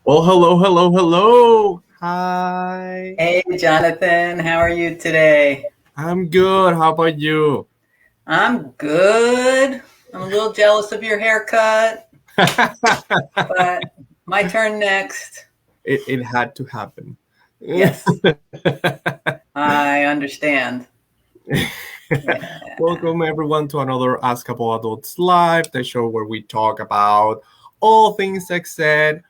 Well, hello, hello, hello. Hi. Hey, Jonathan, how are you today? I'm good. How about you? I'm good. I'm a little jealous of your haircut, but my turn next. It had to happen. Yes, I understand. Yeah. Welcome, everyone, to another Askable Adults Live, the show where we talk about all things sex ed,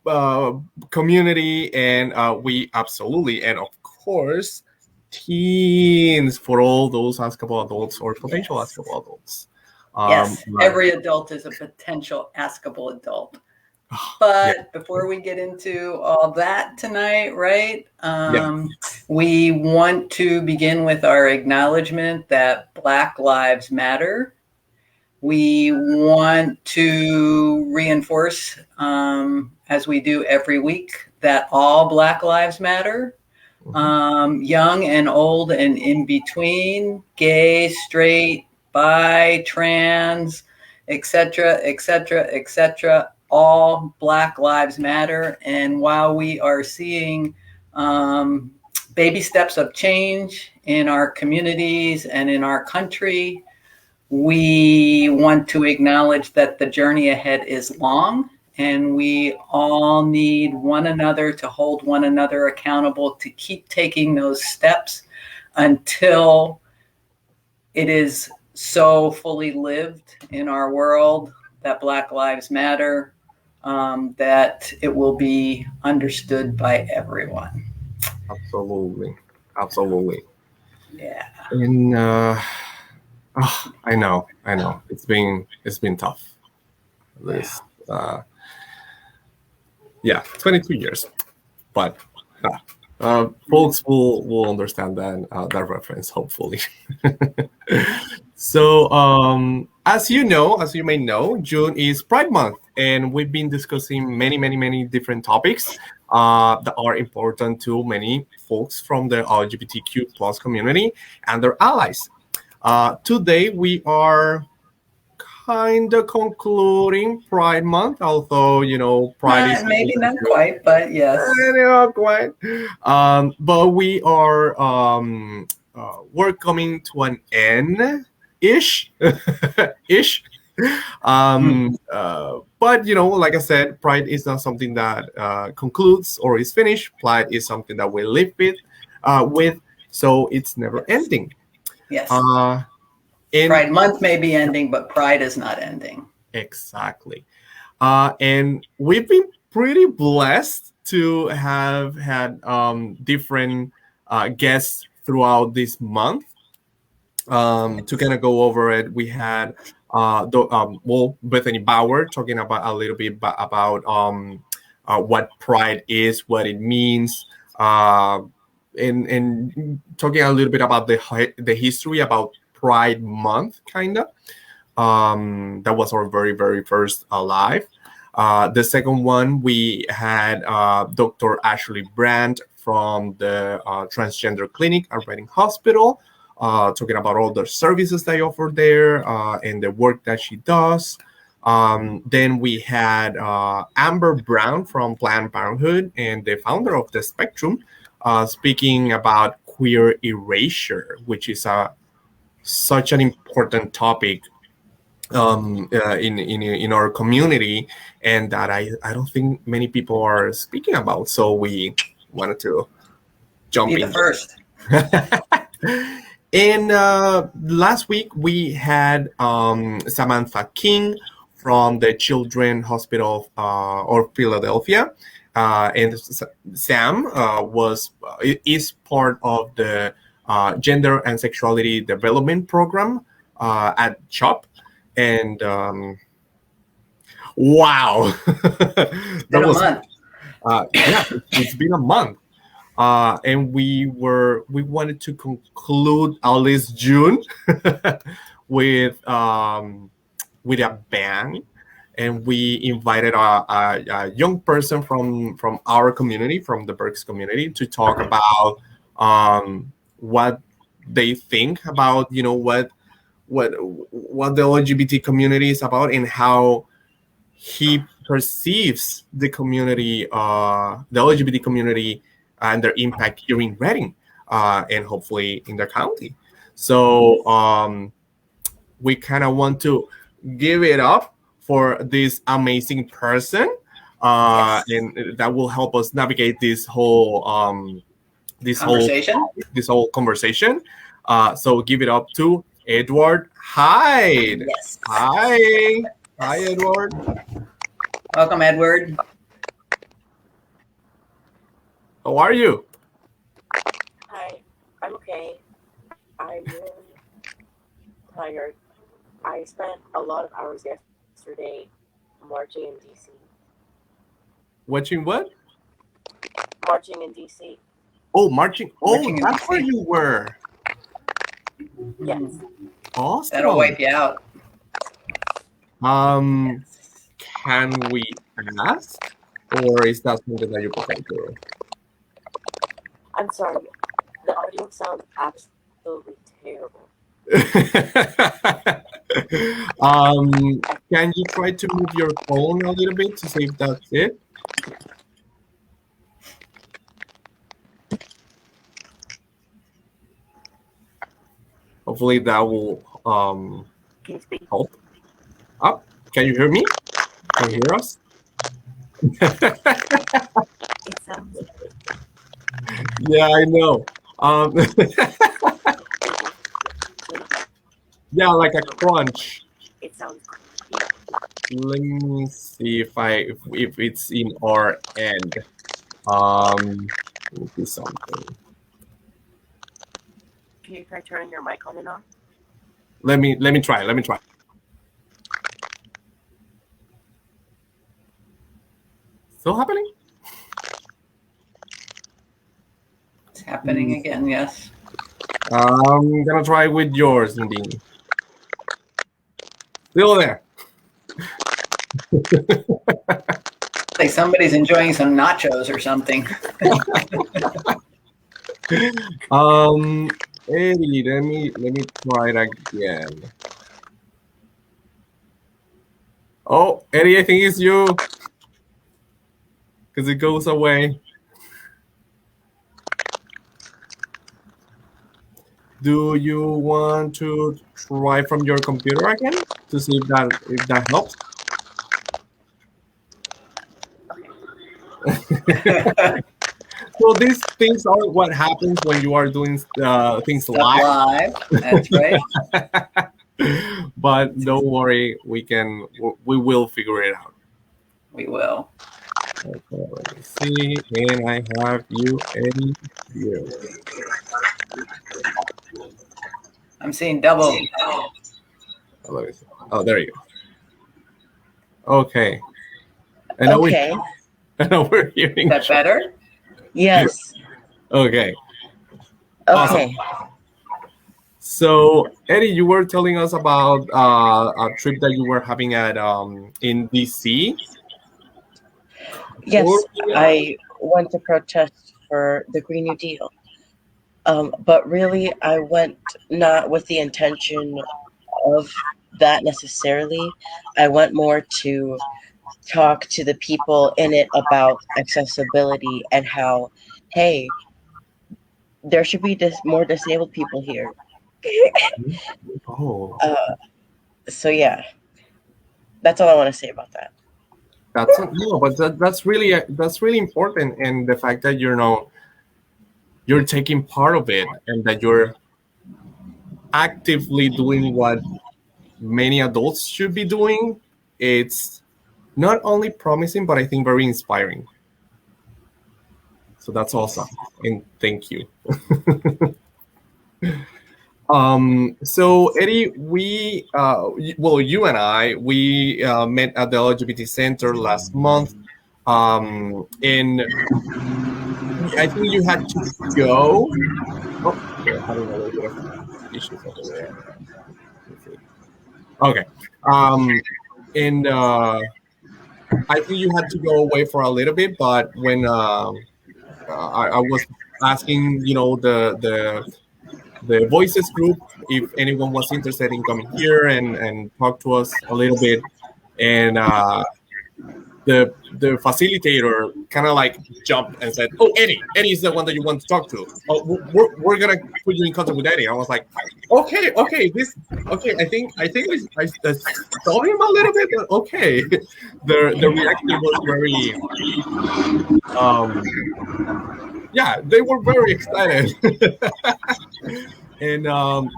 uh, community, and we absolutely, and of course, teens for all those Askable Adults or potential Yes. Askable Adults. Yes, Like, every adult is a potential askable adult. yeah, But before we get into all that tonight, right? yeah. We want to begin with our acknowledgement that Black Lives Matter. We want to reinforce, as we do every week, that all Black Lives Matter. Mhm. Young and old and in between, gay, straight, bi, trans, etc., etc., etc. All Black Lives Matter. And while we are seeing um, baby steps of change in our communities and in our country, we want to acknowledge that the journey ahead is long, and we all need one another to hold one another accountable to keep taking those steps until it is so fully lived in our world that Black Lives Matter, that it will be understood by everyone. Absolutely, absolutely. Yeah. And I know. It's been tough. Yeah. This, yeah, 22 years, but folks will understand that reference hopefully. So, as you may know, June is Pride Month, and we've been discussing many different topics that are important to many folks from the LGBTQ plus community and their allies. Today we are kind of concluding Pride Month, although Pride is Maybe not quite, but yes. not quite. But we are we're coming to an end ish, ish. But like I said, Pride is not something that concludes or is finished. Pride is something that we live with, so it's never Yes. ending. Yes. Uh, and Pride Month may be ending, but Pride is not ending. exactly. And we've been pretty blessed to have had different guests throughout this month. To Yes. kind of go over it, we had Bethany Bauer talking about a little bit about what pride is, what it means, and talking a little bit about the history about Pride Month, kind of. That was our very first live. The second one, we had Dr. Ashley Brandt from the Transgender Clinic at Reading Hospital, talking about all the services they offer there and the work that she does. Then we had Amber Brown from Planned Parenthood and the founder of the Spectrum, speaking about queer erasure, which is such an important topic in our community, and that I don't think many people are speaking about. So we wanted to Be jump the in first. there. And last week we had Samantha King from the Children's Hospital of Philadelphia, and Sam is part of the Gender and Sexuality Development Program at CHOP, and wow, It's that been a was month. yeah, it's been a month. And we wanted to conclude at least June with with a bang, and we invited a young person from our community, from the Berks community, to talk about what they think about what what the LGBT community is about, and how he perceives the community, the LGBT community, and their impact here in Reading, and hopefully in the county. So we kind of want to give it up for this amazing person, and that will help us navigate this whole conversation. So give it up to Edward Hyde. Yes. Hi, Edward. Welcome, Edward. How are you? Hi, I'm okay. I'm really tired. I spent a lot of hours yesterday marching in DC. Watching what? Marching in DC. Oh, marching. Marching in That's DC. where you were. Yes. Awesome. That'll wipe you out. Can we ask, or is that something that you prefer to do? I'm sorry. The audio sounds absolutely terrible. Can you try to move your phone a little bit to see if that's it? Hopefully that will Can you speak? help. Up. Can you hear me? Can you hear us? It sounds. Yeah, I know. Yeah, like a crunch. It sounds. Let me see if it's in our end. Let me see something. Can you try turning your mic on and off? Let me try. Still happening? It's happening again, yes. I'm gonna try with yours, Nadine. Still there. Like somebody's enjoying some nachos or something. Eddie, let me try it again. Oh, Eddie, I think it's you. Because it goes away. Do you want to try from your computer again to see if that helps? So these things are what happens when you are doing things Stuff live. That's right. But don't worry, we will figure it out. We will. Okay, let me see. And I have you, Eddie, here. I'm seeing double. Oh, there you go. Okay. I know we're hearing. Is that better? Yes. Okay. Okay. Awesome. So, Eddie, you were telling us about a trip that you were having at in DC. Yes, I went to protest for the Green New Deal. But really, I went not with the intention of that necessarily. I went more to talk to the people in it about accessibility and how, hey, there should be more disabled people here. Oh. So yeah, that's all I want to say about that. That's really important, and the fact that you're taking part of it and that you're actively doing what many adults should be doing. It's not only promising, but I think very inspiring. So that's awesome, and thank you. So Eddie, you and I, we met at the LGBT Center last month, and I think you had to go. Oh, we're having a little bit of issues over there. Okay, and I think you had to go away for a little bit, but when I was asking, the Voices group, if anyone was interested in coming here and talk to us a little bit. And the facilitator kind of like jumped and said, "Oh, Eddie is the one that you want to talk to. Oh, we're gonna put you in contact with Eddie." I was like, "Okay, this okay. I saw him a little bit, but okay." The reaction was very yeah, they were very excited. And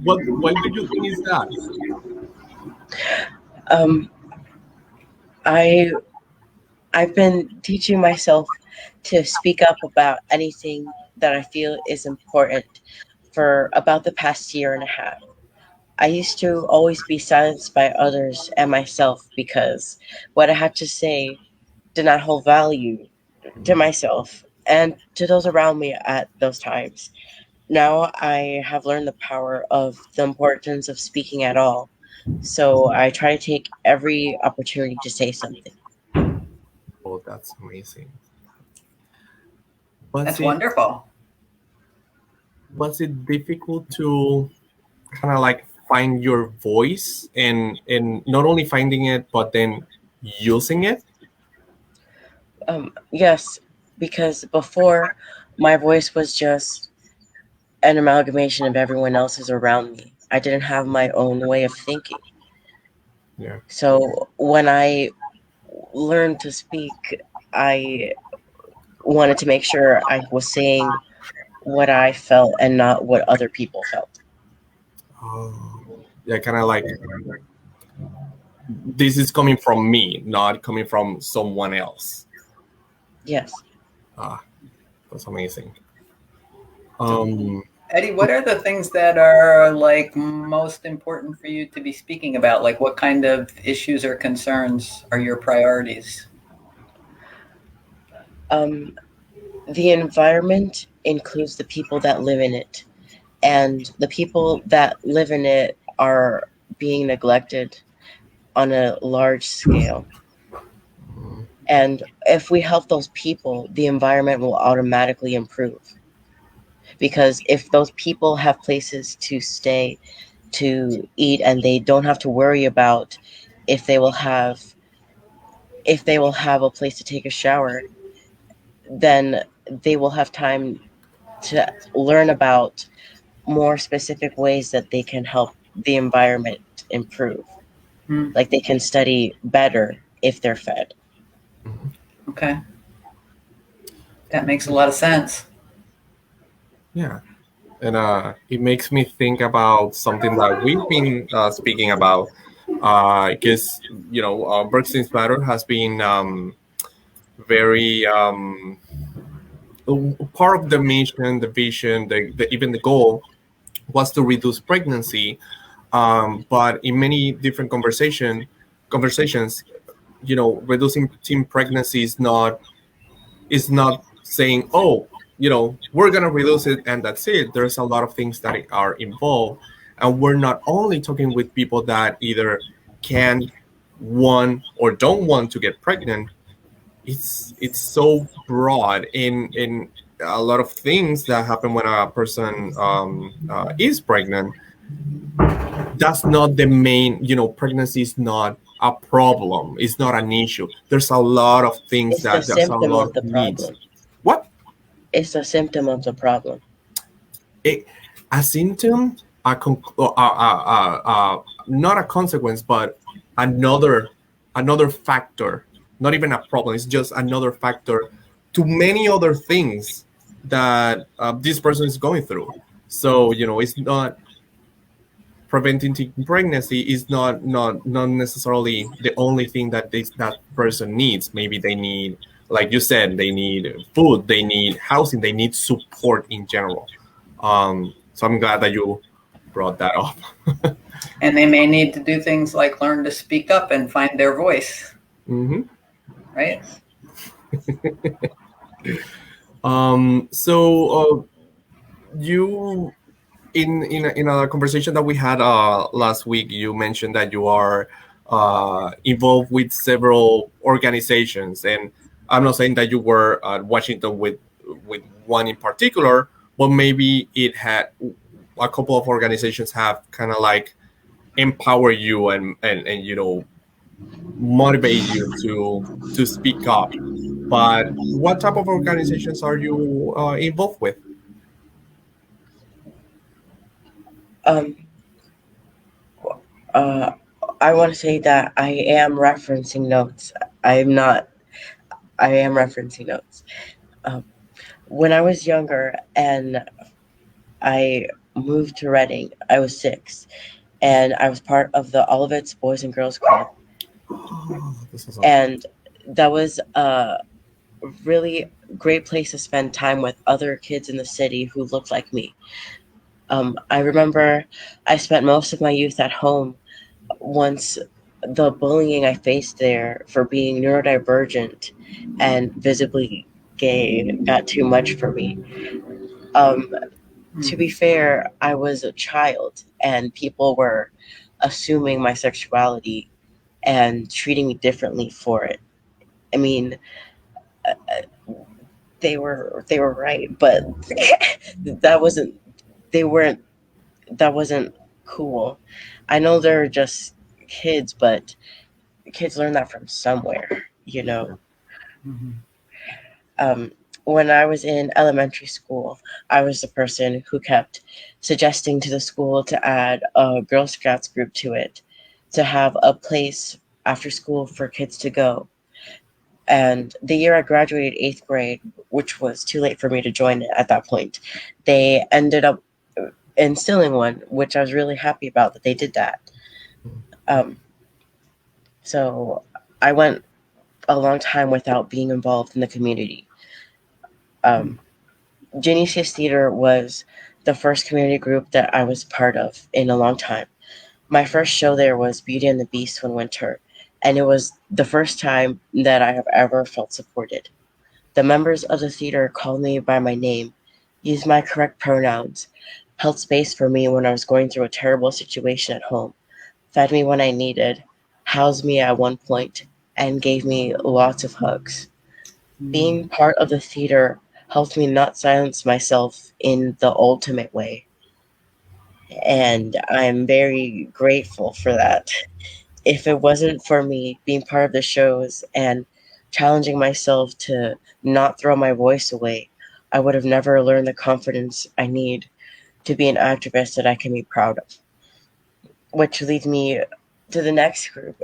what do you think is that? Um, I I've been teaching myself to speak up about anything that I feel is important for about the past year and a half. I used to always be silenced by others and myself because what I had to say did not hold value to myself and to those around me at those times. Now I have learned the power of the importance of speaking at all. So I try to take every opportunity to say something. Oh, that's amazing. Was That's it wonderful. was it difficult to kind of like find your voice and not only finding it but then using it? Yes, because before my voice was just an amalgamation of everyone else's around me. I didn't have my own way of thinking. Yeah. So when I learned to speak, I wanted to make sure I was saying what I felt and not what other people felt. Oh, yeah, kind of like this is coming from me, not coming from someone else. Yes. Ah, that's amazing. Um, Eddie, what are the things that are like most important for you to be speaking about? Like what kind of issues or concerns are your priorities? Um, the environment includes the people that live in it, and the people that live in it are being neglected on a large scale. And if we help those people, the environment will automatically improve. Because if those people have places to stay, to eat, and they don't have to worry about if they will have if they will have a place to take a shower, then they will have time to learn about more specific ways that they can help the environment improve. Hmm. Like they can study better if they're fed. Okay. That makes a lot of sense. yeah, and it makes me think about something that we've been speaking about, because Berks Matter has been very part of the mission, the vision, even the goal was to reduce pregnancy. But in many different conversations, reducing teen pregnancy is not saying, oh, we're gonna reduce it and that's it. There's a lot of things that are involved, and we're not only talking with people that either can, want, or don't want to get pregnant. It's so broad in a lot of things that happen when a person is pregnant. That's not the main. Pregnancy is not a problem. It's not an issue. There's a lot of things It's the there's a symptom lot of of the needs. problem. What? It's a symptom of the problem. A symptom, not a consequence, but another factor. Not even a problem. It's just another factor to many other things that this person is going through. So it's not preventing teen pregnancy is not necessarily the only thing that person needs. Maybe they need, like you said, they need food, they need housing, they need support in general. So I'm glad that you brought that up. And they may need to do things like learn to speak up and find their voice, Mm-hmm. right? So you in a conversation that we had last week, you mentioned that you are involved with several organizations, and I'm not saying that you were at Washington with one in particular, but maybe it had a couple of organizations have kind of like empower you and motivate you to speak up. But what type of organizations are you involved with? Um, uh, I want to say that I am referencing notes. I am not. I am referencing notes. Um, when I was younger and I moved to Reading, I was 6, and I was part of the Olivet's Boys and Girls Club, Oh, this is awesome. and that was a really great place to spend time with other kids in the city who looked like me. I remember I spent most of my youth at home once the bullying I faced there for being neurodivergent and visibly gay got too much for me. Um, to be fair, I was a child and people were assuming my sexuality and treating me differently for it. I mean, they were right, but that wasn't they weren't that wasn't cool. I know they're just kids, but kids learn that from somewhere, you know. Mhm. Um, when I was in elementary school, I was the person who kept suggesting to the school to add a Girl Scouts group to it, to have a place after school for kids to go. And the year I graduated 8th grade, which was too late for me to join it at that point, they ended up instilling one, which I was really happy about that they did that. Um, so I went a long time without being involved in the community. Um, Genesius Theater was the first community group that I was part of in a long time. My first show there was Beauty and the Beast one winter, and it was the first time that I have ever felt supported. The members of the theater called me by my name, used my correct pronouns, held space for me when I was going through a terrible situation at home, fed me when I needed, housed me at one point, and gave me lots of hugs. Being part of the theater helped me not silence myself in the ultimate way, and I'm very grateful for that. If it wasn't for me being part of the shows and challenging myself to not throw my voice away, I would have never learned the confidence I need to be an activist that I can be proud of. Which leads me to the next group,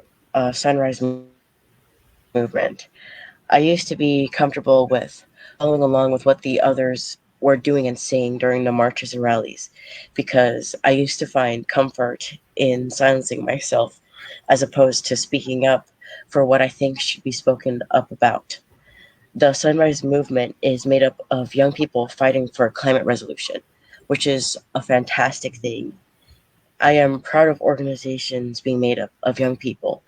Sunrise Movement. I used to be comfortable with following along with what the others were doing and saying during the marches and rallies because I used to find comfort in silencing myself as opposed to speaking up for what I think should be spoken up about. The Sunrise Movement is made up of young people fighting for climate resolution, which is a fantastic thing. I am proud of organizations being made up of young people,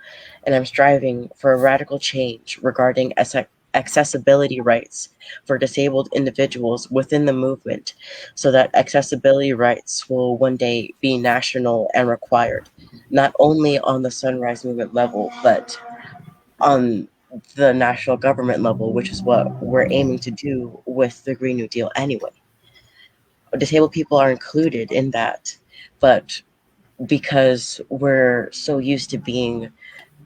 and I'm striving for a radical change regarding accessibility rights for disabled individuals within the movement so that accessibility rights will one day be national and required, not only on the Sunrise Movement level, but on the national government level, which is what we're aiming to do with the Green New Deal anyway. Disabled people are included in that, but because we're so used to being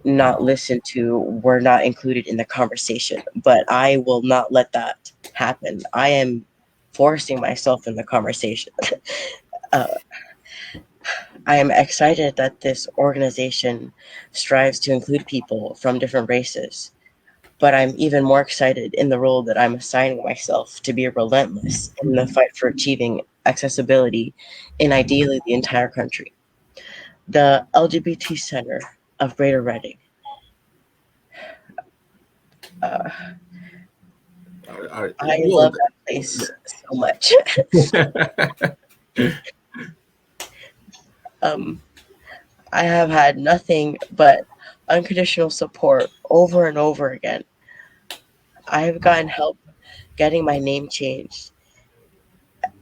not listened to, we're not included in the conversation. But I will not let that happen. I am forcing myself in the conversation. uh, I am excited that this organization strives to include people from different races. But I'm even more excited in the role that I'm assigning myself to be relentless in the fight for achieving accessibility in ideally the entire country. The LGBT Center of Greater Reading. Uh, I Well, love that place so much. um, I have had nothing but unconditional support over and over again. I have gotten help getting my name changed,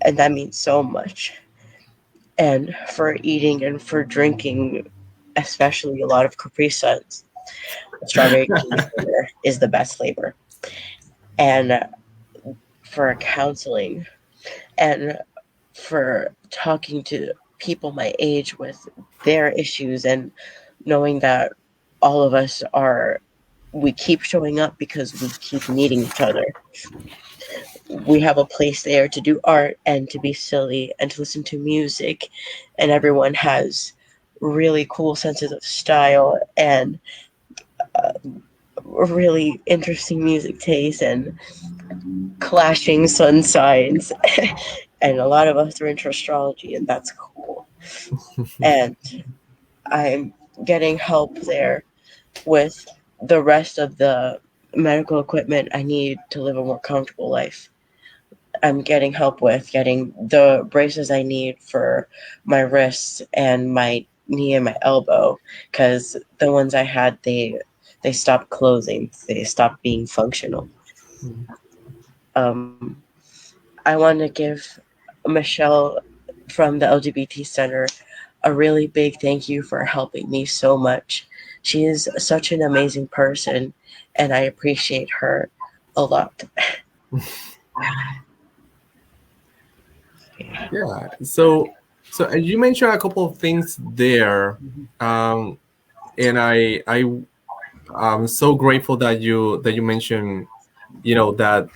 and that means so much. And for eating and for drinking, especially a lot of Capri Suns. Strawberry kiwi flavor is the best flavor. And for counseling and for talking to people my age with their issues and knowing that all of us we keep showing up because we keep needing each other. We have a place there to do art and to be silly and to listen to music, and everyone has really cool senses of style and really interesting music taste and clashing sun signs. And a lot of us are into astrology, and that's cool. And I'm getting help there with the rest of the medical equipment I need to live a more comfortable life. I'm getting help with getting the braces I need for my wrists and my knee and my elbow, because the ones I had, they stopped closing. They stopped being functional. Um, I want to give Michelle from the LGBT Center a really big thank you for helping me so much. She is such an amazing person, and I appreciate her a lot. Yeah. So you mentioned a couple of things there, and I'm so grateful that you mentioned, that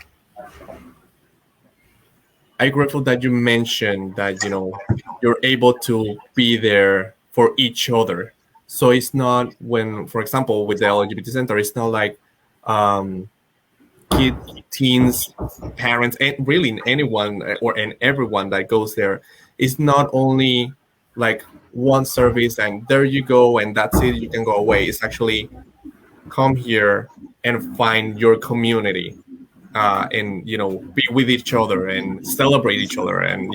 I'm grateful that you mentioned that you're able to be there for each other. So it's not when, for example, with the LGBT center, it's not like um, kid, teens, parents, and really anyone and everyone that goes there. It's not only like one service and there you go and that's it. You can go away. It's actually come here and find your community, and be with each other and celebrate each other and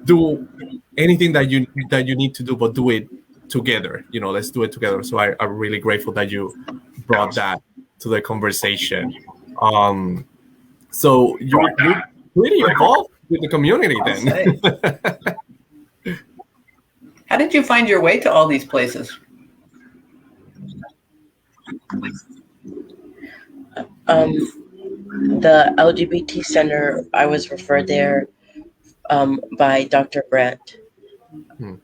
do anything that you need to do, but do it together. Let's do it together. So I'm really grateful that you brought that to the conversation. um so you're pretty involved with the community I'll then. say. How did you find your way to all these places? The LGBT Center, I was referred there by Dr. Brandt, Hmm.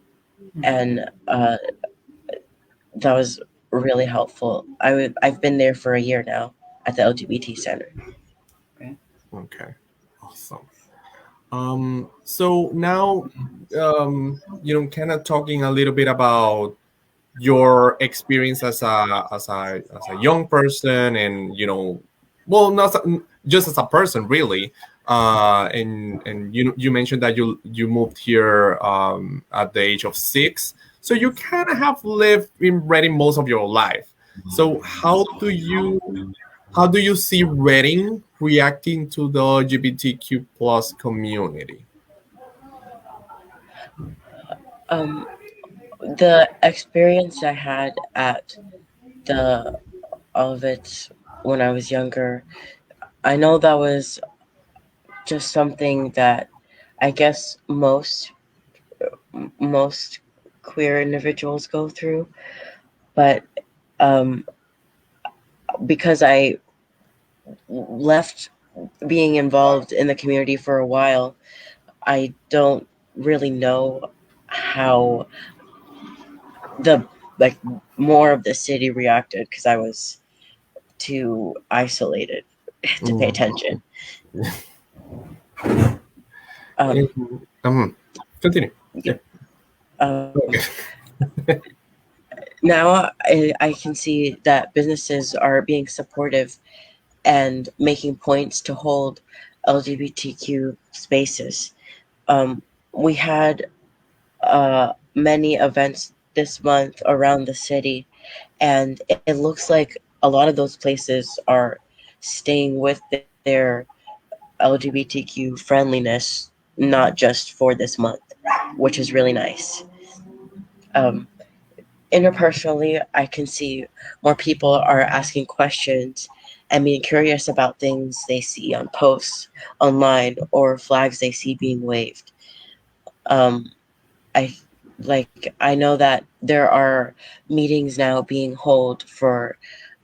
and that was really helpful. I've been there for a year now at the LGBT Center. Okay, awesome. So now, kind of talking a little bit about your experience as a young person, and well, not just as a person, really. And you mentioned that you moved here at the age of 6, so you kind of have lived in Reading most of your life. So how do you see Reading reacting to the LGBTQ plus community? Um, the experience I had at the Olivet when I was younger, I know that was just something that I guess most queer individuals go through, but um, because I left being involved in the community for a while, I don't really know how the like more of the city reacted because I was too isolated to pay attention. Um, And, continue. Yeah. um, Now I can see that businesses are being supportive and making points to hold LGBTQ spaces. We had many events this month around the city, and it looks like a lot of those places are staying with their LGBTQ friendliness, not just for this month, which is really nice. Um, Interpersonally, I can see more people are asking questions and being curious about things they see on posts online or flags they see being waved. Um, I I know that there are meetings now being held for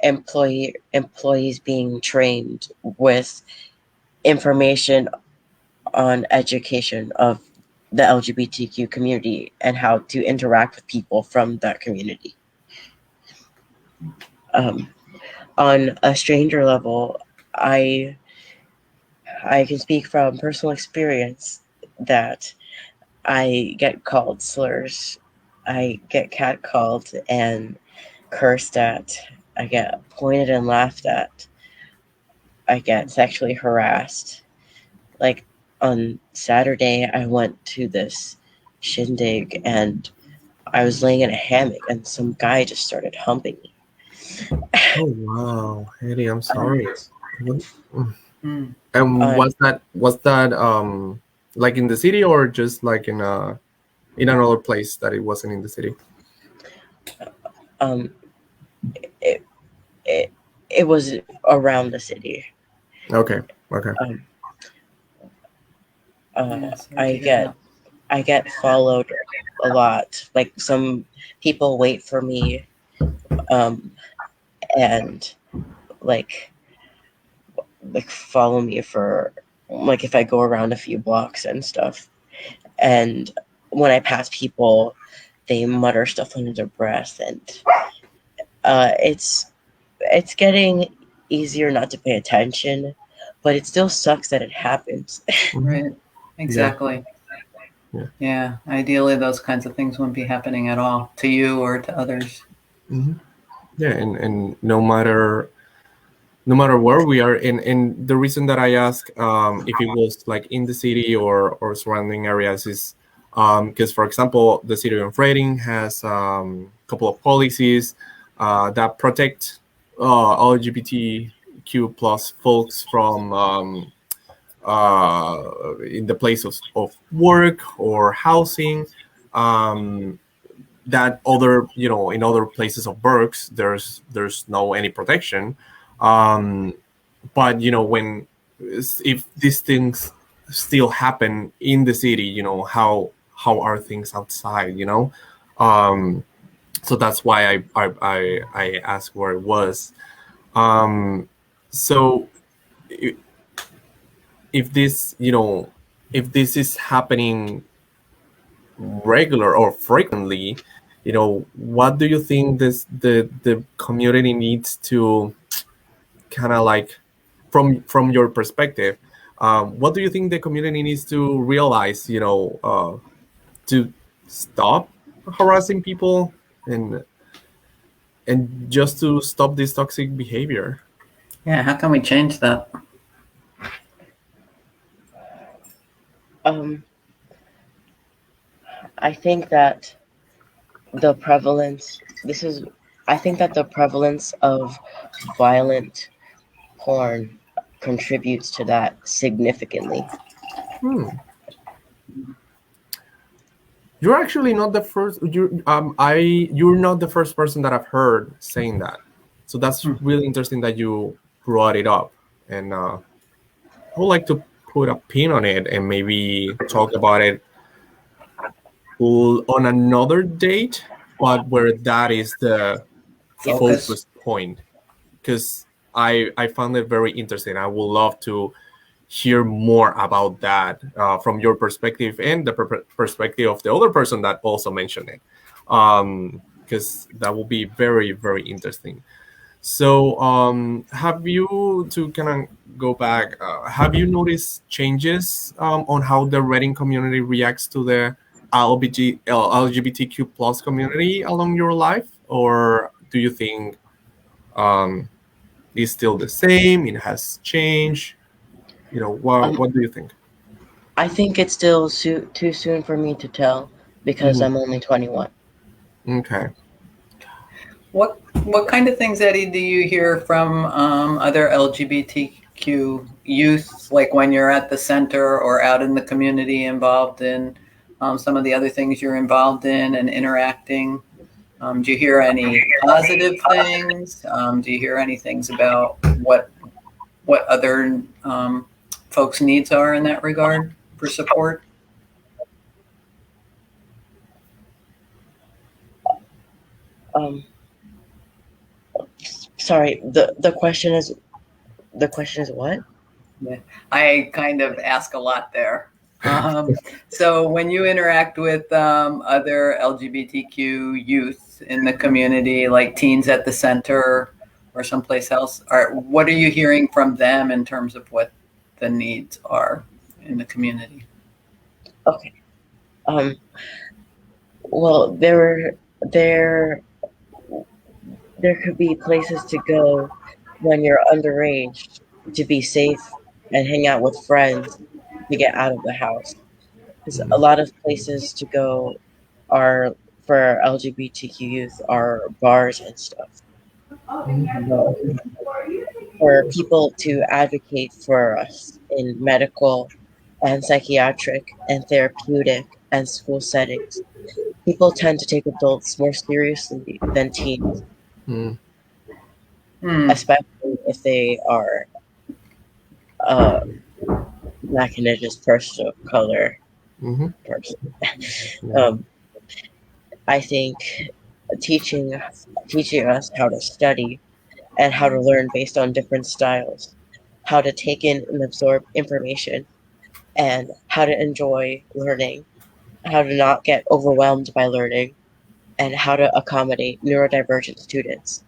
employees being trained with information on education of the LGBTQ community and how to interact with people from that community. Um, on a stranger level, I can speak from personal experience that I get called slurs, I get catcalled and cursed at, I get pointed and laughed at, I get sexually harassed. Like on Saturday, I went to this shindig and I was laying in a hammock and some guy just started humping me. Oh wow, Eddie, I'm Um, sorry. What- mm. And On was that like in the city or just like in another place that it wasn't in the city? um, it, it it was around the city. Okay, okay. Um, Yeah, sorry to I hear get that. I get followed a lot. Like some people wait for me, um, and like follow me for like if I go around a few blocks and stuff. And when I pass people, they mutter stuff under their breath, and it's getting easier not to pay attention, but it still sucks that it happens. Mhm. Right. Yeah, Exactly. yeah. Yeah. Ideally, those kinds of things wouldn't be happening at all to you or to others. Hmm. Yeah, and no matter where we are, and the reason that I ask if it was like in the city or surrounding areas is because, for example, the city of Reading has a couple of policies that protect LGBTQ plus folks from in the place of work or housing. Um, that other in other places of Berks there's no any protection, um but when if these things still happen in the city, how are things outside, um so that's why I asked where it was. So i- if this if this is happening regular or frequently, what do you think the community needs to kind of like, from your perspective, what do you think the community needs to realize, to stop harassing people and just to stop this toxic behavior? Yeah. How can we change that? um, I think that the prevalence this is I think that the prevalence of violent porn contributes to that significantly. Hmm. You're actually not the first. You're not the first person that I've heard saying that. So that's Hmm. really interesting that you brought it up, and I would like to put a pin on it and maybe talk about it on another date, but where that is the Focus. focus point. Because I found it very interesting. I would love to hear more about that from your perspective and the perspective of the other person that also mentioned it, because that will be very, very interesting. So have you, to kind of go back, have you noticed changes on how the Reading community reacts to the LGBTQ plus community along your life, or do you think um, it's still the same, it has changed? um, What do you think? I think it's still too soon for me to tell because Mhm. I'm only 21. Okay. What kind of things, Eddie, do you hear from other LGBTQ youth, like when you're at the center or out in the community involved in some of the other things you're involved in and interacting? Do you hear any positive things? Do you hear any things about what other folks' needs are in that regard for support? um Sorry, the question is what? Yeah, I kind of ask a lot there. So when you interact with other LGBTQ youth in the community, like Teens at the Center or someplace else? What are you hearing from them in terms of what the needs are in the community? Okay. Well, there could be places to go when you're underage to be safe and hang out with friends to get out of the house. Because a lot of places to go are for LGBTQ youth are bars and stuff. For people to advocate for us in medical and psychiatric and therapeutic and school settings, people tend to take adults more seriously than teens, Mm. especially if they are Black, Indigenous, person of color Mm-hmm. person. Yeah. I think teaching us how to study and how to learn based on different styles, how to take in and absorb information, and how to enjoy learning, how to not get overwhelmed by learning, and how to accommodate neurodivergent students.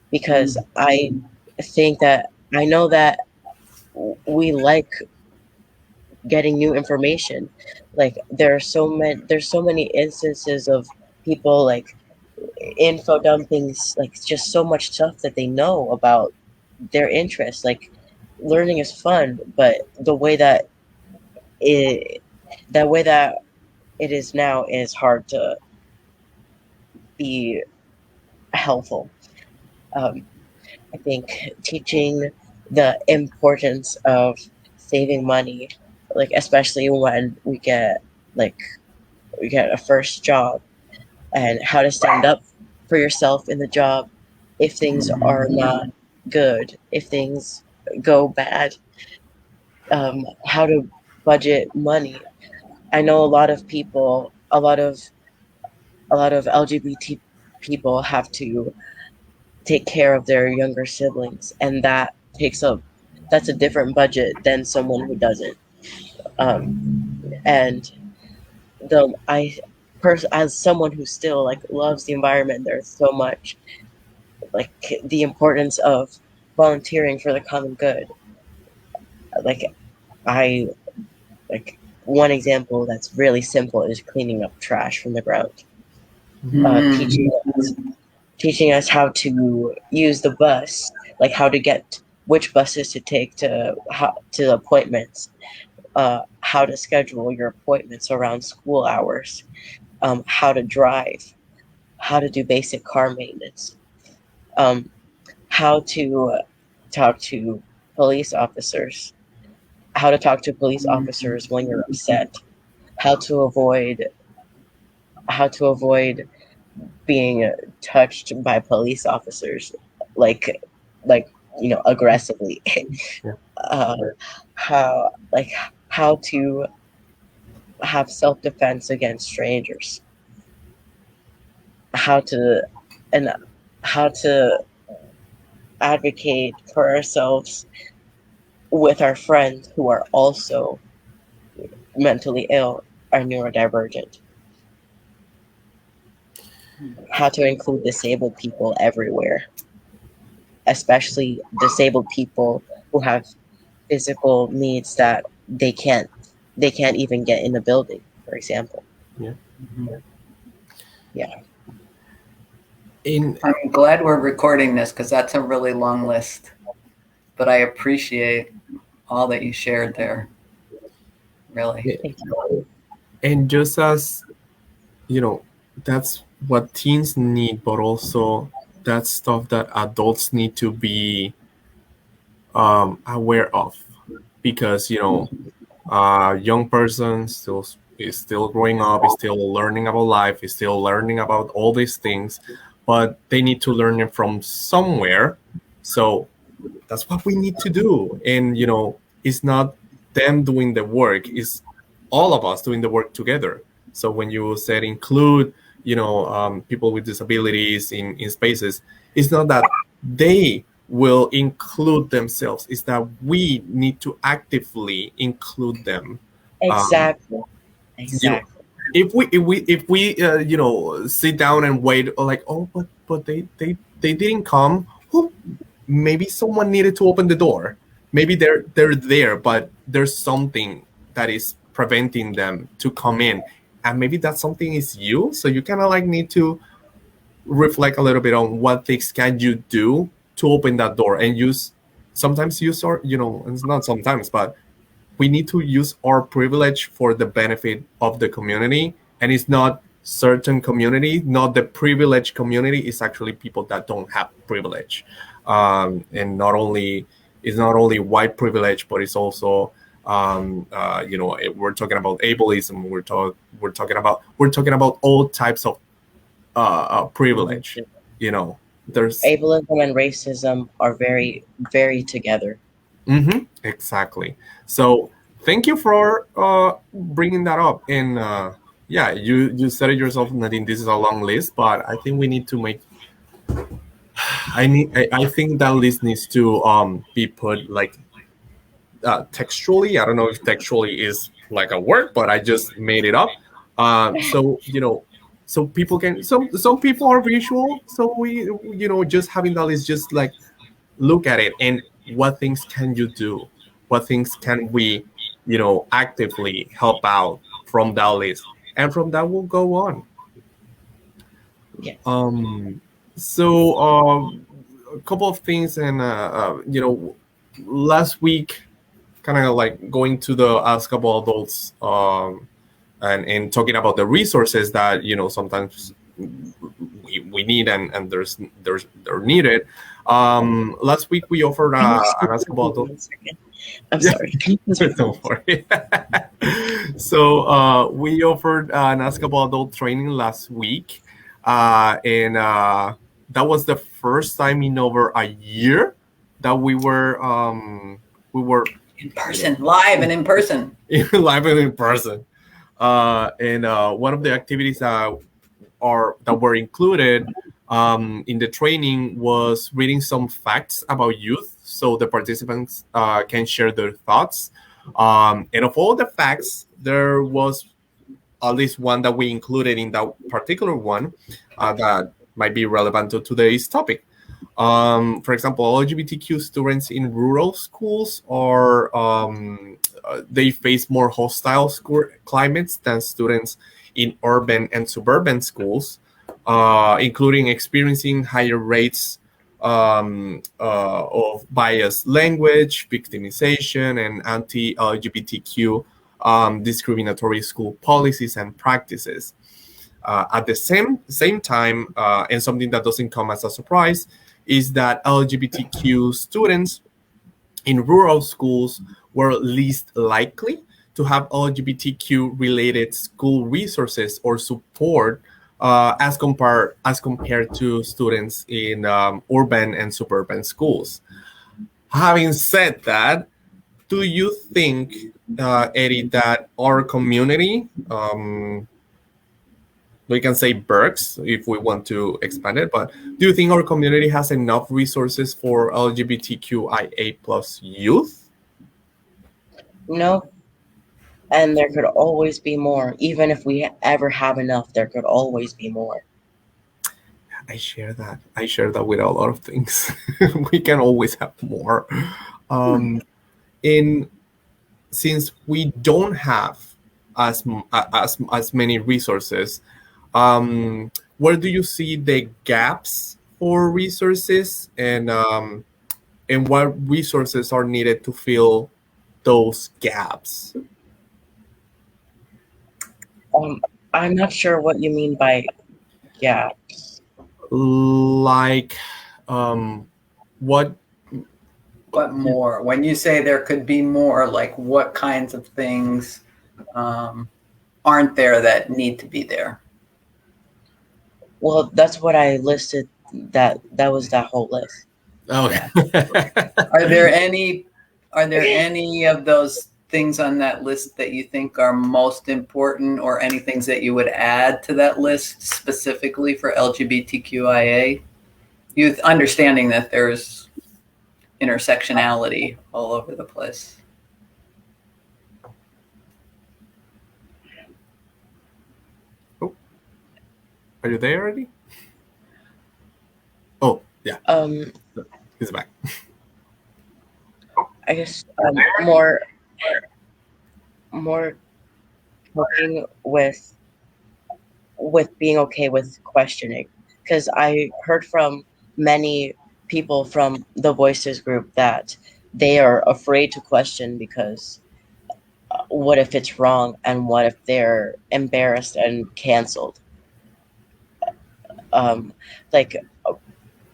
Because I think that I know that we like getting new information. Like there's so many instances of people like info dumpings, like just so much stuff that they know about their interests. Like learning is fun, but it the way that it is now is hard to be helpful. Um, I think teaching the importance of saving money, like especially when like we get a first job, and how to stand up for yourself in the job if things are not good, if things go bad, how to budget money. I know a lot of LGBT people have to take care of their younger siblings, and that's a different budget than someone who doesn't. And the I as someone who still like loves the environment, there's so much like the importance of volunteering for the common good. Like I like one example that's really simple is cleaning up trash from the ground. Teaching us how to use the bus, like how to get which buses to take to appointments, how to schedule your appointments around school hours, how to drive, how to do basic car maintenance, how to talk to police officers, how to talk to police officers when you're upset, how to avoid how to avoid being touched by police officers, like aggressively. Yeah. uh, how like how to have self-defense against strangers, how to and how to advocate for ourselves with our friends who are also mentally ill or neurodivergent, how to include disabled people everywhere, especially disabled people who have physical needs that they can't even get in the building, for example. Yeah. Yeah. I'm glad we're recording this because that's a really long list, but I appreciate all that you shared there. Really. Thank you. And just as that's what teens need, but also that's stuff that adults need to be aware of, because young person is still growing up, is still learning about life, is still learning about all these things, but they need to learn it from somewhere. So that's what we need to do. And it's not them doing the work, it's all of us doing the work together. So when you said include people with disabilities in spaces, it's not that they will include themselves, it's that we need to actively include them. Exactly. You know, Exactly. if we sit down and wait, like, oh, but they didn't come. Who Maybe someone needed to open the door. Maybe they're there, but there's something that is preventing them to come in, and maybe that something is you. So you kind of like need to reflect a little bit on what things can you do to open that door, and sometimes use our, it's not sometimes, but we need to use our privilege for the benefit of the community. And it's not certain community, not the privileged community. It's actually people that don't have privilege. And not only it's not only white privilege, but it's also we're talking about ableism. We're talking about all types of privilege. There's Ableism and racism are very, very together. exactly. So thank you for bringing that up. And yeah, you said it yourself, Nadine. This is a long list, but I think we need to make. I think that list needs to be put like textually. I don't know if textually is like a word, but I just made it up. So people can. Some people are visual, so we just having that list, just like look at it and what things can you do, what things can we actively help out from that list, and from that we'll go on. Yes. So a couple of things, and last week, kind of like going to the Askable Adults, and talking about the resources that sometimes we need, and they're needed. Last week we offered an Askable Adult. I'm sorry. Don't worry. So we offered an Askable Adult training last week, and that was the first time in over a year that we were in person, live and in person. Live and in person. And one of the activities that were included in the training was reading some facts about youth, so the participants can share their thoughts. And of all the facts, there was at least one that we included in that particular one that might be relevant to today's topic. For example, LGBTQ students in rural schools they face more hostile school climates than students in urban and suburban schools, including experiencing higher rates of biased language, victimization, and anti-LGBTQ discriminatory school policies and practices. At the same time, and something that doesn't come as a surprise, is that LGBTQ students in rural schools were least likely to have LGBTQ related school resources or support as compared to students in urban and suburban schools. Having said that, do you think, Eddie, that our community, we can say Berks if we want to expand it, but do you think our community has enough resources for LGBTQIA plus youth? No. And there could always be more. Even if we ever have enough, there could always be more. I share that with a lot of things. We can always have more. Since we don't have as many resources, where do you see the gaps for resources, and what resources are needed to fill those gaps? I'm not sure what you mean by gaps. Like, what more? When you say there could be more, like what kinds of things aren't there that need to be there? Well, that's what I listed. That was that whole list. Okay. Are there any of those things on that list that you think are most important, or any things that you would add to that list specifically for LGBTQIA youth, understanding that there's intersectionality all over the place? Are you there already? Oh, yeah, Um, he's back. I guess more coping with being okay with questioning, because I heard from many people from the Voices group that they are afraid to question because what if it's wrong, and what if they're embarrassed and canceled? Um, like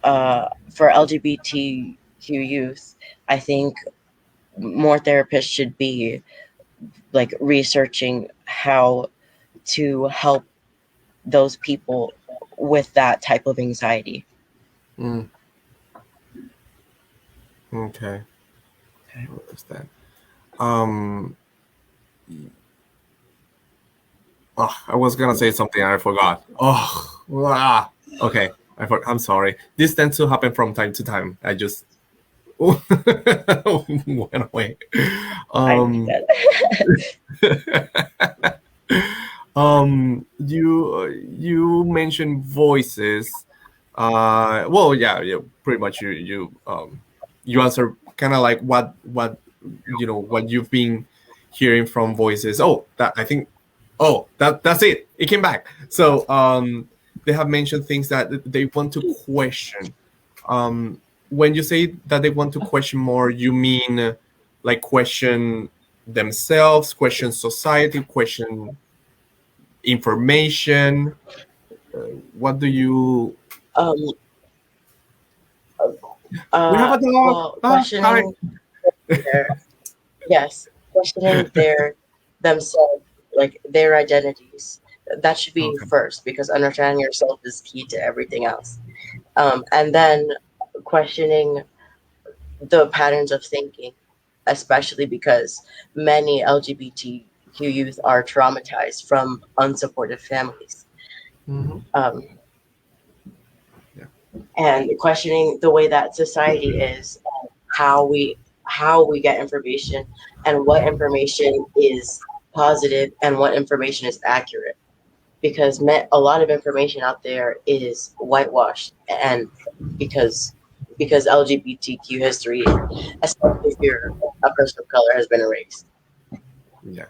for LGBTQ youth, I think more therapists should be like researching how to help those people with that type of anxiety. Mm, okay, I understand. Um, I was gonna say something and I forgot. Okay. I'm sorry. This tends to happen from time to time. I just went away. I think Um, that. you mentioned voices. Well, yeah, yeah. Pretty much, you answer kind of like what what you've been hearing from voices. Oh, that I think. Oh, that's it. It came back. So they have mentioned things that they want to question. When you say that they want to question more, you mean like question themselves, question society, question information. What do you? um, We have a dog. well, Hi. questioning their yes, questioning their themselves, like their identities. That should be Okay. first, because understanding yourself is key to everything else. And then questioning the patterns of thinking, especially because many LGBTQ youth are traumatized from unsupportive families. Mm-hmm. Um, Yeah. and questioning the way that society is, how we get information, and what information is positive and what information is accurate, because a lot of information out there is whitewashed, and because LGBTQ history, especially if you're a person of color, has been erased. Yeah.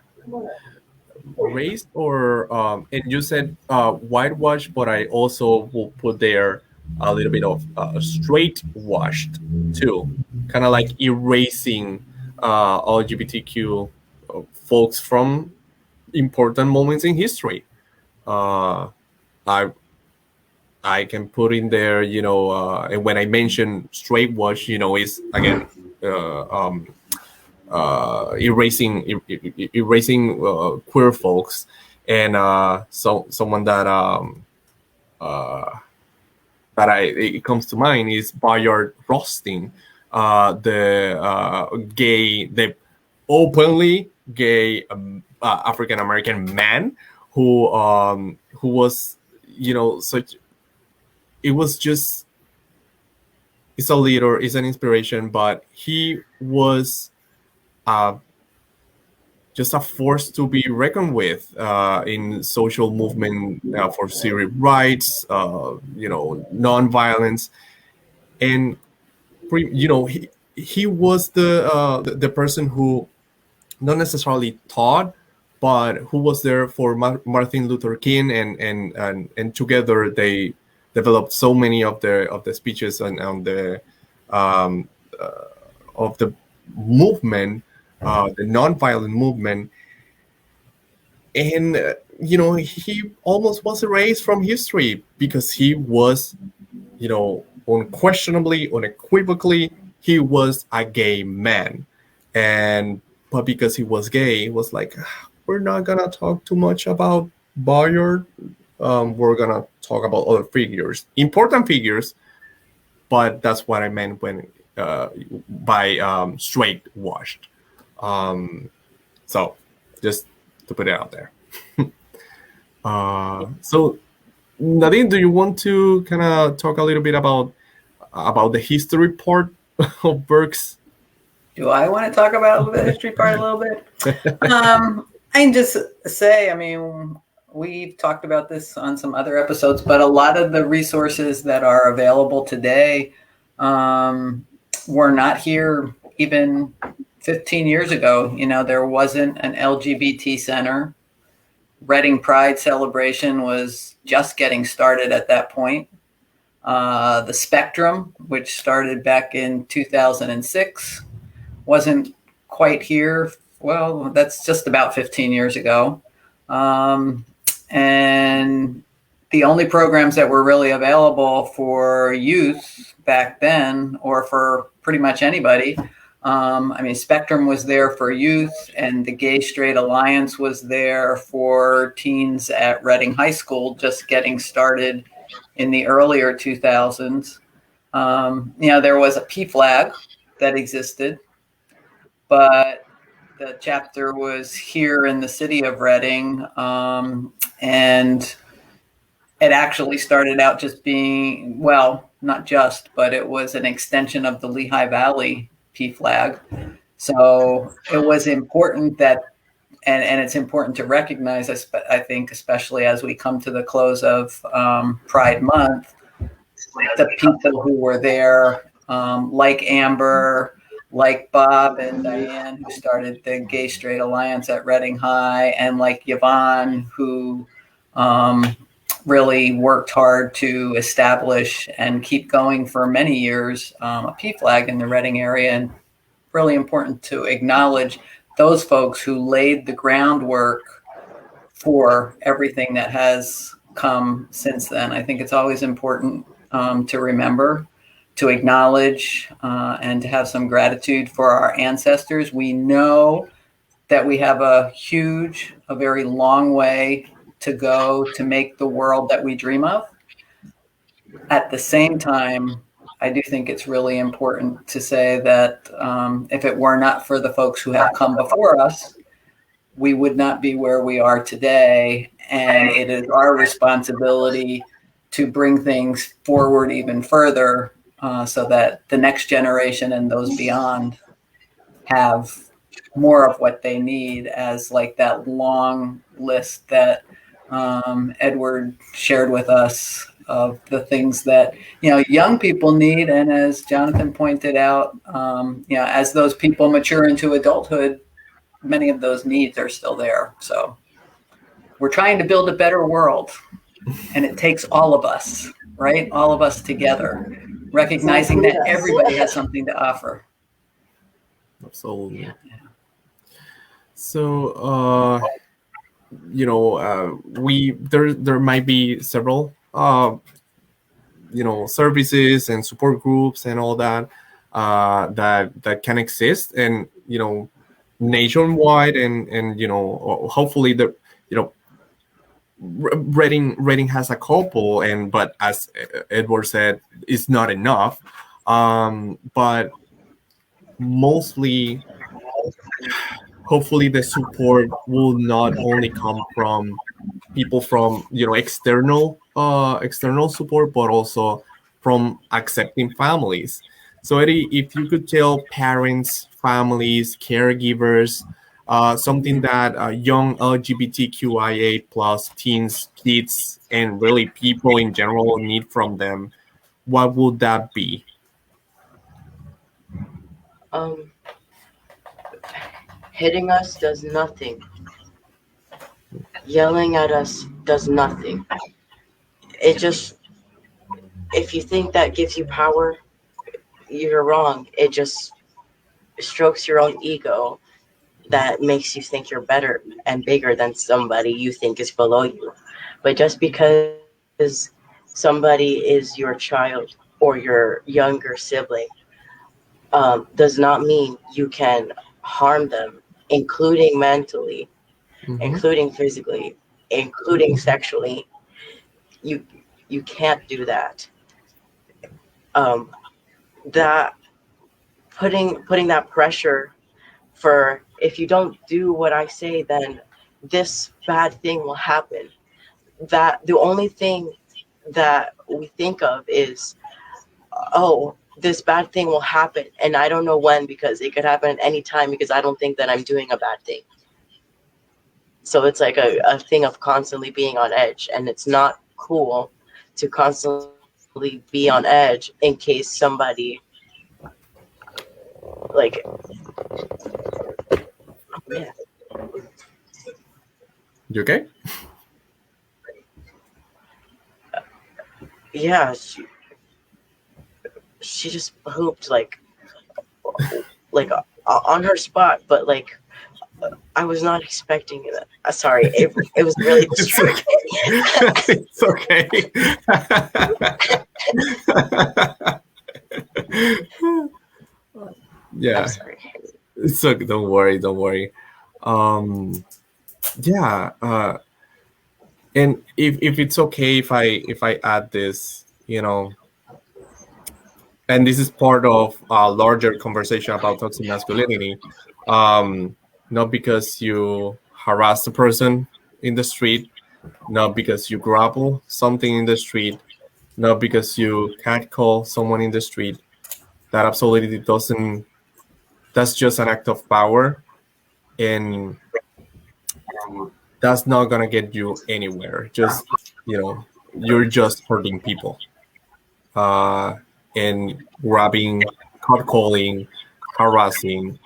Raised or and you said whitewash, but I also will put there a little bit of straight washed too, kind of like erasing LGBTQ folks from important moments in history. Uh, I I can put in there, and when I mention straight wash, is again uh, um, erasing queer folks, and someone that uh, it comes to mind is Bayard Rustin, the openly gay African American man who was such. It was just it's a leader, it's an inspiration, but he was uh, just a force to be reckoned with in social movement for civil rights, non-violence, and he was the person who not necessarily taught, but who was there for Martin Luther King, and together they developed so many of the speeches and on the um, of the movement, the nonviolent movement, and he almost was erased from history because he was unquestionably, unequivocally, he was a gay man, and but because he was gay, it was like, we're not gonna talk too much about Bayard. We're gonna talk about other figures, important figures, but that's what I meant when by straight washed. So just to put it out there. So Nadine, do you want to kind of talk a little bit about the history part of Berks? Do I want to talk about the history part a little bit? I can just say, I mean, we've talked about this on some other episodes, but a lot of the resources that are available today were not here even 15 years ago. You know, there wasn't an LGBT center. Reading Pride celebration was just getting started at that point. The Spectrum, which started back in 2006, wasn't quite here. Well, that's just about 15 years ago. And the only programs that were really available for youth back then, or for pretty much anybody, I mean, Spectrum was there for youth, and the Gay Straight Alliance was there for teens at Reading High School, just getting started in the earlier 2000s. You know, there was a PFLAG that existed, but the chapter was here in the city of Reading, and it actually started out just being, well, not just, but it was an extension of the Lehigh Valley PFLAG. So it was important that, and it's important to recognize, I think, especially as we come to the close of Pride Month, the people who were there, like Amber, like Bob and Diane, who started the Gay Straight Alliance at Reading High, and like Yvonne, who really worked hard to establish and keep going for many years a PFLAG in the Reading area. And really important to acknowledge those folks who laid the groundwork for everything that has come since then. I think it's always important to remember, to acknowledge, and to have some gratitude for our ancestors. We know that we have a very long way to go to make the world that we dream of. At the same time, I do think it's really important to say that if it were not for the folks who have come before us, we would not be where we are today. And it is our responsibility to bring things forward even further so that the next generation and those beyond have more of what they need, as like that long list that Edward shared with us of the things that, you know, young people need. And as Johnathan pointed out, you know, as those people mature into adulthood, many of those needs are still there. So we're trying to build a better world, and it takes all of us, right? All of us together, recognizing that everybody has something to offer. Absolutely. Yeah. So, you know, there might be several, you know, services and support groups and all that that can exist, and you know, nationwide, and you know, hopefully the, you know, Reading has a couple, and but as Edward said, it's not enough. But mostly, hopefully the support will not only come from people from, you know, external support, but also from accepting families. So Eddie, if you could tell parents, families, caregivers, something that young LGBTQIA plus teens, kids, and really people in general need from them, what would that be? Um, Hitting us does nothing. Yelling at us does nothing. It just, if you think that gives you power, you're wrong. It just strokes your own ego, that makes you think you're better and bigger than somebody you think is below you. But just because somebody is your child or your younger sibling, does not mean you can harm them, including mentally, Mm-hmm. including physically, including sexually. You you can't do that. Um, that putting that pressure for, if you don't do what I say, then this bad thing will happen. That the only thing that we think of is, oh, this bad thing will happen, and I don't know when, because it could happen at any time, because I don't think that I'm doing a bad thing. So it's like a thing of constantly being on edge, and it's not cool to constantly be on edge in case somebody like, oh man, You okay? yeah, she just pooped like on her spot, but like I was not expecting it. Sorry, it was really distracting. It's okay. Yeah. I'm sorry. So don't worry, don't worry. Yeah. And if it's okay if I add this, and this is part of a larger conversation about toxic masculinity. Not because you harass a person in the street, not because you grapple something in the street, not because you catcall someone in the street. That absolutely doesn't. That's just an act of power, and that's not gonna get you anywhere. Just you're just hurting people, and grabbing, catcalling, harassing.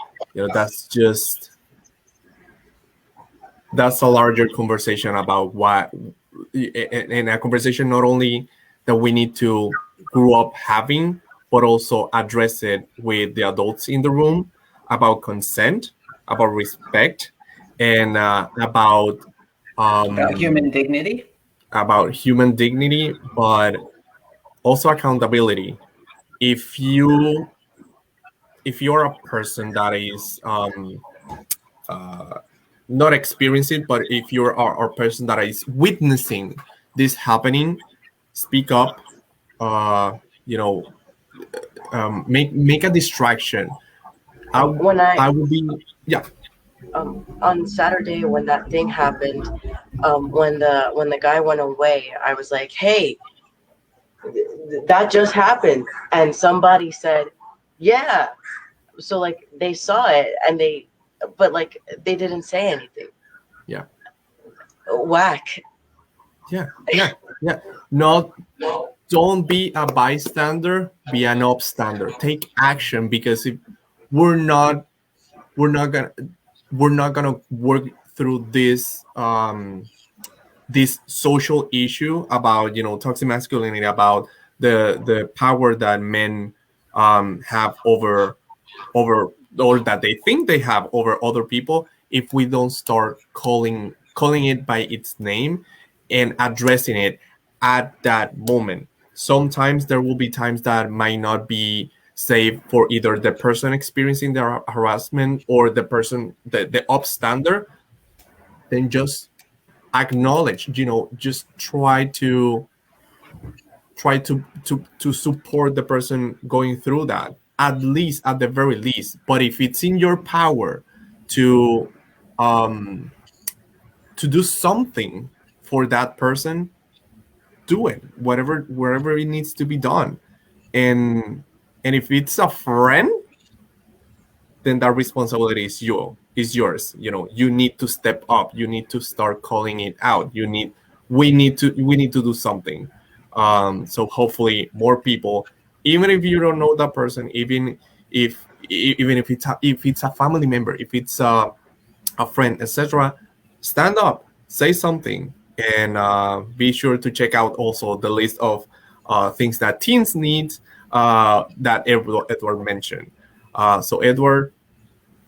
That's a larger conversation about what, and a conversation not only that we need to grow up having, but also address it with the adults in the room about consent, about respect, and About human dignity. about human dignity, but also accountability. If you're a person that is not experiencing, but if you're a person that is witnessing this happening, speak up. Uh, you know, make a distraction. When I would be, yeah. On Saturday when that thing happened, when the guy went away, I was like, hey, that just happened, and somebody said, yeah. So like they saw it, and but like they didn't say anything. Yeah. Whack. Yeah. No, don't be a bystander. Be an upstander. Take action, because if we're not gonna work through this social issue about toxic masculinity, about the power that men have over or that they think they have over other people, if we don't start calling it by its name and addressing it at that moment. Sometimes there will be times that might not be safe for either the person experiencing the harassment or the person, the upstander. Then just acknowledge, just try to support the person going through that, at least, at the very least. But if it's in your power to do something for that person, do it, wherever it needs to be done. And if it's a friend, then that responsibility is yours. You need to step up. You need to start calling it out. We need to do something. So hopefully more people, even if you don't know that person, if it's a family member, if it's a friend, etc., stand up, say something, and be sure to check out also the list of things that teens need, that Edward mentioned. So Edward,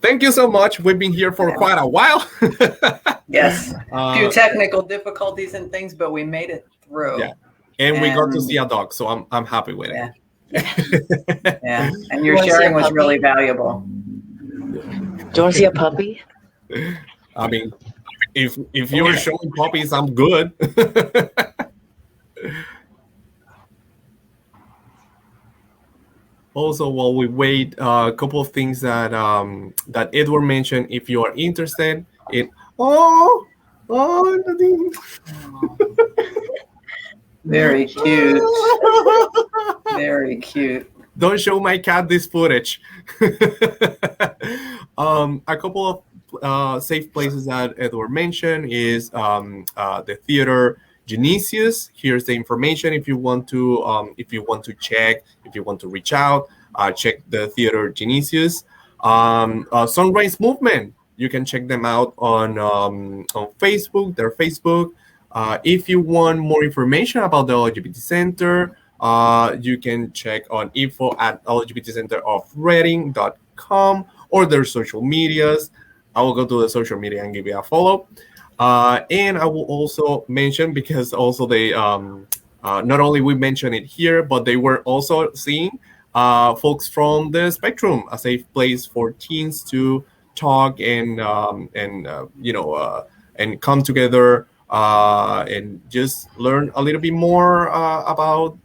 thank you so much. We've been here for quite a while. Yes. A few technical difficulties and things, but we made it through. Yeah. And we got to see a dog, so I'm happy with it. Yeah. And your sharing was really valuable. Do you want to see a puppy? I mean, if you're showing puppies, I'm good. Also, while we wait, a couple of things that Edward mentioned. If you are interested in, Nadine. Very cute. Very cute. Don't show my cat this footage. A couple of safe places that Edward mentioned is the theater Genesius. Here's the information if you want to check, if you want to reach out, check the theater Genesius. Sunrise Movement, you can check them out on Facebook, their Facebook. If you want more information about the LGBT Center, you can check on info@lgbtcenterofreading.com or their social medias. I will go to the social media and give you a follow. And I will also mention, because also they not only we mention it here, but they were also seeing folks from the spectrum, a safe place for teens to talk and and come together and just learn a little bit more about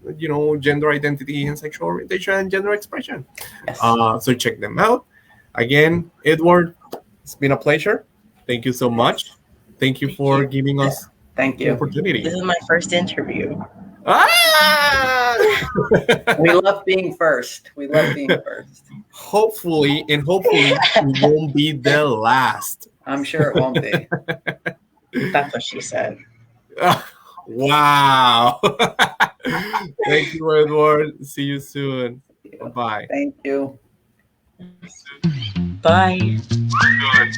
gender identity and sexual orientation and gender expression. Yes. So check them out. Again, Edward, it's been a pleasure. Thank you so much. Thank you for giving us Thank the you. opportunity. This is my first interview. Ah! We love being first. We love being first. Hopefully it won't be the last. I'm sure it won't be. That's what she said. Wow. Thank you, Edward. See you soon. Bye. Thank you. Bye. Good.